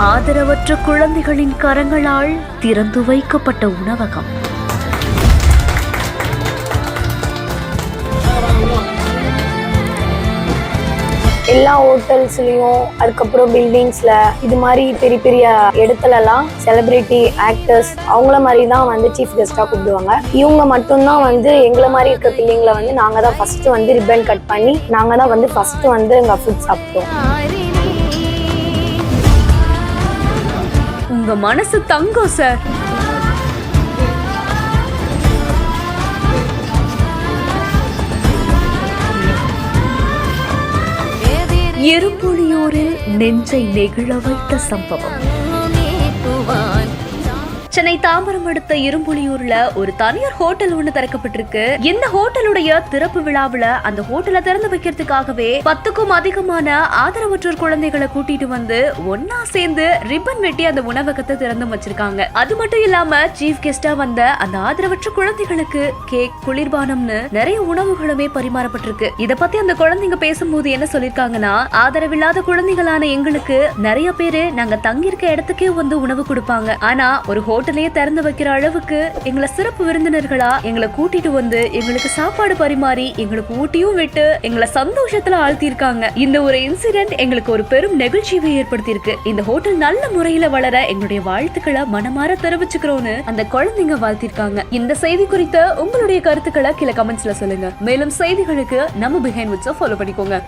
ஆதரவற்ற குழந்தைகளின் கரங்களால் திறந்து வைக்கப்பட்ட உணவகம். எல்லா ஹோட்டல்ஸ்லயும் அதுக்கப்புறம் பில்டிங்ஸ்ல இது மாதிரி பெரிய பெரிய இடத்துலலாம் செலிபிரிட்டி ஆக்டர்ஸ் அவங்கள மாதிரி தான் வந்து சீஃப் கெஸ்டா கூப்பிடுவாங்க. இவங்க மட்டும்தான் வந்து எங்களை மாதிரி இருக்க பிள்ளைங்களை வந்து நாங்க தான் ஃபர்ஸ்ட் வந்து ரிப்பன் கட் பண்ணி நாங்க தான் வந்து ஃபர்ஸ்ட் வந்து எங்க ஃபுட் சாப்பிட்டோம். உங்க மனசு தங்கம் சார். எறும்புலியூரில் நெஞ்சை நெகிழ வைத்த சம்பவம். சென்னை தாம்பரம் அடுத்த இரும்புலியூர்ல ஒரு தனியார் ஹோட்டல் ஒண்ணு திறக்கப்பட்டிருக்கு. இந்த ஹோட்டலுடைய திறப்பு விழாவுல அந்த ஹோட்டலை திறந்து வைக்கிறதுக்காகவே 10க்கும் அதிகமான ஆதரவற்றோர் குழந்தைகளை கூட்டிட்டு வந்து ஒன்னா சேர்ந்து ரிப்பன் வெட்டி அந்த உணவகத்தை திறந்து வச்சிருக்காங்க. அது மட்டும் இல்லாம சீஃப் கெஸ்டா வந்த அந்த ஆதரவற்ற குழந்தைகளுக்கு கேக், குளிர்பானம்னு நிறைய உணவுகளுமே பரிமாறப்பட்டிருக்கு. இத பத்தி அந்த குழந்தைங்க பேசும்போது என்ன சொல்லிருக்காங்கன்னா, ஆதரவில்லாத குழந்தைகளான எங்களுக்கு நிறைய பேரு நாங்க தங்கியிருக்க இடத்துக்கே வந்து உணவு கொடுப்பாங்க. ஆனா ஒரு ஹோட்டலையே திறந்து வைக்கிற அளவுக்கு எங்களை சிறப்பு விருந்தினர்களா எங்களை கூட்டிட்டு வந்து எங்களுக்கு சாப்பாடு பரிமாறி எங்களுக்கு ஊட்டியும் விட்டு எங்களை சந்தோஷத்துல ஆழ்த்திருக்காங்க. இந்த ஒரு இன்சிடென்ட் எங்களுக்கு ஒரு பெரும் நெகிழ்ச்சியை ஏற்படுத்தியிருக்கு. இந்த ஹோட்டல் நல்ல முறையில வளர எங்களுடைய வாழ்த்துக்களை மனமாற தெரிவிச்சுக்கிறோன்னு அந்த குழந்தைங்க வாழ்த்திருக்காங்க. இந்த செய்தி குறித்த உங்களுடைய கருத்துக்களை கீழே கமெண்ட்ஸ்ல சொல்லுங்க. மேலும் செய்திகளுக்கு நம்ம பிஹைண்ட் விட்ஸை ஃபாலோ பண்ணிக்கோங்க.